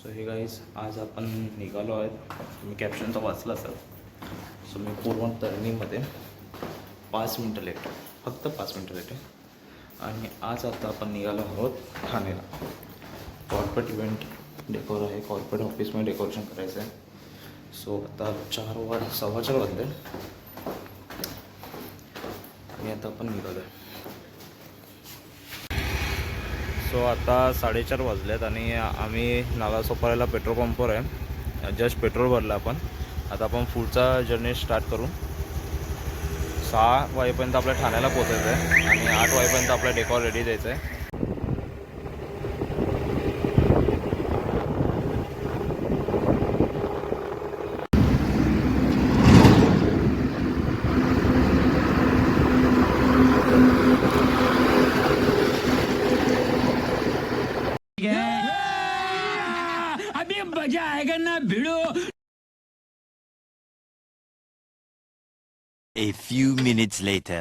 So हे guys आज आपण निघालो आहेत. मी कॅप्शन तर वाचलं असेल. सो मी पूर्ण तरणीमध्ये 5 मिनटं लेट, फक्त 5 मिनटं लेट आहे. आणि आज आता आपण निघालो आहोत ठाण्याला. कॉर्पोरेट इव्हेंट डेकोर आहे, कॉर्पोरेट ऑफिसमध्ये डेकोरेशन करायचं आहे. सो आता 4:15 वाजले आणि आता आपण निघालो आहे. सो आता 4:30 वाजलेत आणि आम्ही नालासोपाऱ्याला पेट्रोल पंपवर आहे. जस्ट पेट्रोल भरलं आपण. आता आपण पुढचा जर्नी स्टार्ट करू. 6 वाजेपर्यंत आपल्या ठाण्याला पोचायचं आहे आणि 8 वाजेपर्यंत आपला डेकॉर रेडी द्यायचं आहे. अभी मजा आएगा ना भिड़ो. A few minutes later.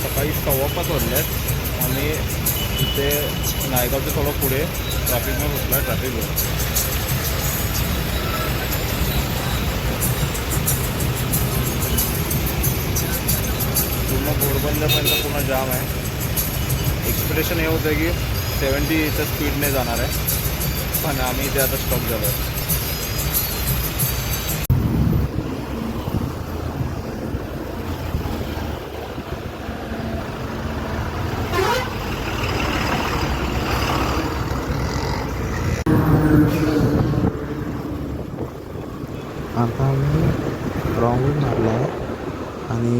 सकाळी 5:15 वाजल्यात आणि इथे नायगावचं थोडं पुढे ट्रॅफिकमध्ये बसला आहे. पूर्ण घोडबंदरपर्यंत पूर्ण जाम आहे. एक्सपेक्टेशन हे होतं की 70च्या स्पीडने जाणार आहे, पण आम्ही इथे आता स्टॉप झालो आहे. आता आम्ही रॉंग मारला आहे आणि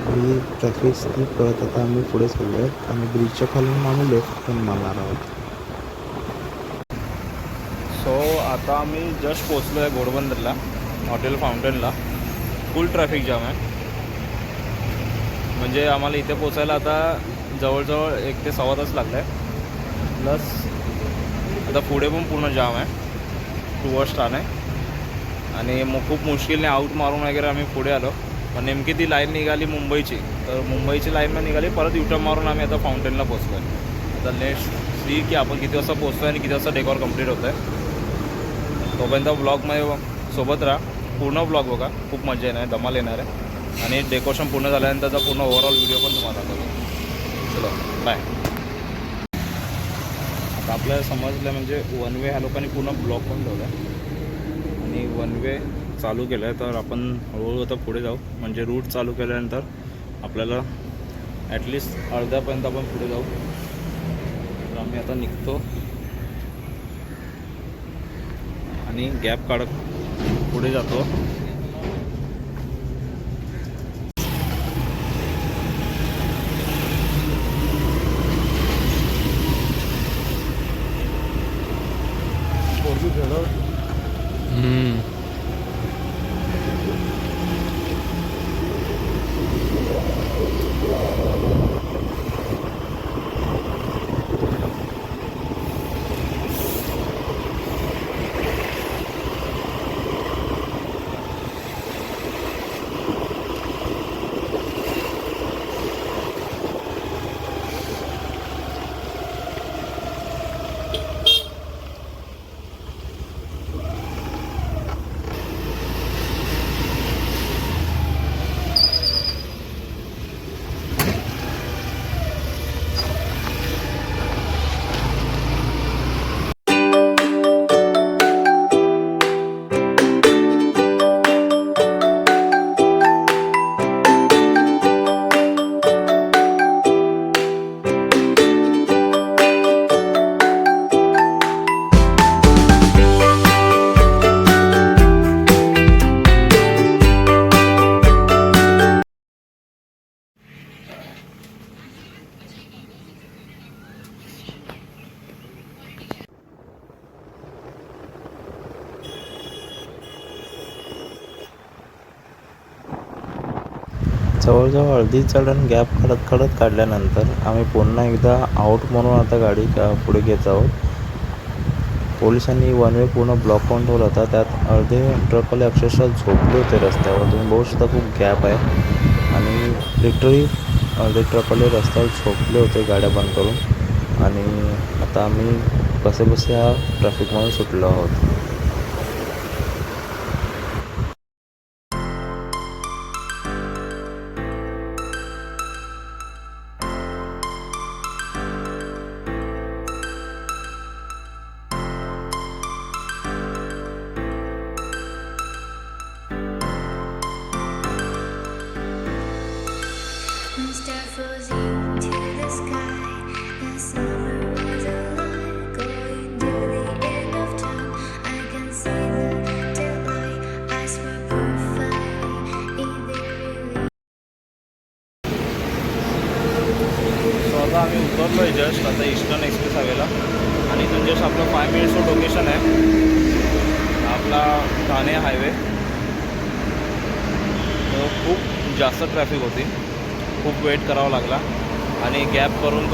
ही ट्रॅफिक स्किप करत आता आम्ही पुढे चाललो आहे आणि ब्रिजच्या खालून आम्ही लेफ्ट पण मारणार आहोत. सो आता आम्ही जस्ट पोचलो आहे घोडबंदरला, हॉटेल फाउंटनला. फुल ट्रॅफिक जाम आहे. म्हणजे आम्हाला इथे पोचायला आता जवळजवळ 1 ते सव्वा तास लागला आहे. प्लस आता पुढे पण पूर्ण जाम आहे टुवर्ड्स ठाणे. आणि मग खूप मुश्किलने आऊट मारून वगैरे आम्ही पुढे आलो. पण नेमकी ती लाईन निघाली मुंबईची, तर मुंबईची लाईन निघाली. परत युटर्न मारून आम्ही आता फाउंटनला पोचलो आहे. आता नेक्स्ट सी की आपण किती वाजता पोचतो आहे आणि किती वाजता डेकॉर कंप्लीट होतं आहे. तोपर्यंत ब्लॉगमध्ये सोबत राहा. पूर्ण ब्लॉग बघा, खूप मजा येणार आहे, धमाल येणार आहे. आणि डेकोरेशन पूर्ण झाल्यानंतरचा पूर्ण ओव्हरऑल व्हिडिओ पण तुम्हाला दाखवतो. चलो बाय. आता आपल्याला समजलं म्हणजे वन वे ह्या लोकांनी पूर्ण ब्लॉक पण ठेवला आहे आणि वन वे चालू केलं आहे. तर आपण हळूहळू आता पुढे जाऊ. म्हणजे रूट चालू केल्यानंतर आपल्याला ॲटलिस्ट अर्ध्यापर्यंत आपण पुढे जाऊ. तर आम्ही आता निघतो आणि गॅप काढत पुढे जातो. जवळजवळ अर्धी चढण गॅप काढत काढल्यानंतर आम्ही पुन्हा एकदा आऊट म्हणून आता गाडी पुढे घेत आहोत. पोलिसांनी वन वे पूर्ण ब्लॉक करून ठेवला होता. त्यात अर्धे ट्रकवाले अक्षरशः झोपले होते रस्त्यावर. तुम्ही बघू शकता खूप गॅप आहे आणि लिटरली अर्धे ट्रकवाले रस्त्यावर झोपले होते गाड्या बंद करून. आणि आता आम्ही कसेबसे ह्या ट्रॅफिकमधून सुटलो आहोत. Start floating to the sky. The summer was alive, going to the end of time. I can see the daylight. I swear perfectly in the really. So आता आम्ही उतरलो आहे जस्ट आता ईस्टर्न एक्सप्रेस हायवेला आणि इथून जस्ट आपलं 5 मिनिट्सचं location आहे आपला ठाणे हायवे. खूप जास्त ट्रॅफिक होती, खूप वेट करावा लागला आणि गॅप करून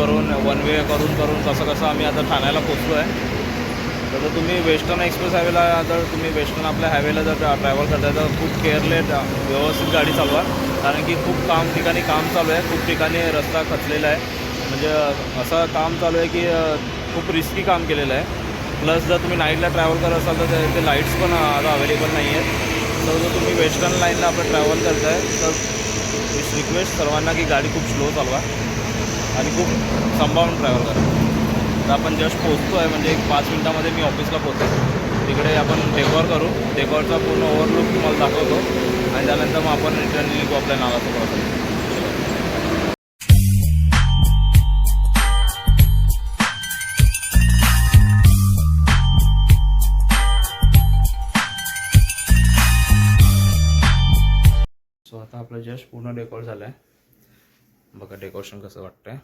वन वे करून कसं आम्ही आता ठाण्याला पोचलो आहे. तर तुम्ही वेस्टर्न एक्सप्रेस हायवेला जर तुम्ही वेस्टर्न आपल्या हायवेला जर ट्रॅव्हल करताय तर खूप केअरलेस व्यवस्थित गाडी चालवा, कारण की खूप ठिकाणी काम चालू आहे, खूप ठिकाणी रस्ता खचलेला आहे. म्हणजे असं काम चालू आहे की खूप रिस्की काम केलेलं आहे. प्लस जर तुम्ही नाईटला ट्रॅव्हल करत असाल तर ते लाईट्स पण आता अवेलेबल नाही आहेत. तर जर तुम्ही वेस्टर्न लाईनला आपण ट्रॅव्हल करताय तर रिक्वेस्ट सर्वांना की गाडी खूप स्लो चालवा आणि खूप सांभाळून ट्रॅव्हल करा. तर आपण जस्ट पोचतो आहे, म्हणजे एक 5 मिनटामध्ये मी ऑफिसला पोचतो. तिकडे आपण डेकॉर करू, डेकॉरचा पूर्ण ओव्हरलुक तुम्हाला दाखवतो आणि त्यानंतर मग आपण रिटर्न निघू आपल्या नावाचं प्रॉब्लेम. सो आता आपलं जस्ट पूर्ण डेकोर झालं आहे. बघा डेकोरेशन कसं वाटतं आहे.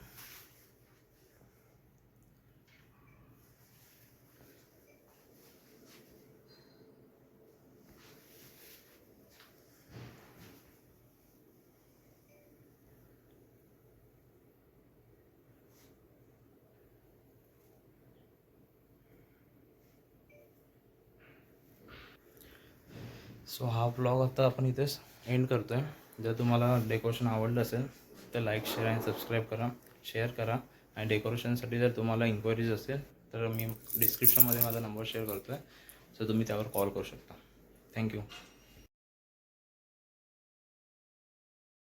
सो हा व्लॉग आता आपण इथेच एंड करतो आहे. जर तुम्हाला डेकोरेशन आवडलं असेल तर लाईक शेअर आणि सबस्क्राईब करा, शेअर करा. आणि डेकोरेशनसाठी जर तुम्हाला इन्क्वायरीज असेल तर मी डिस्क्रिप्शनमध्ये माझा नंबर शेअर करतो आहे, सो तुम्ही त्यावर कॉल करू शकता. थँक्यू.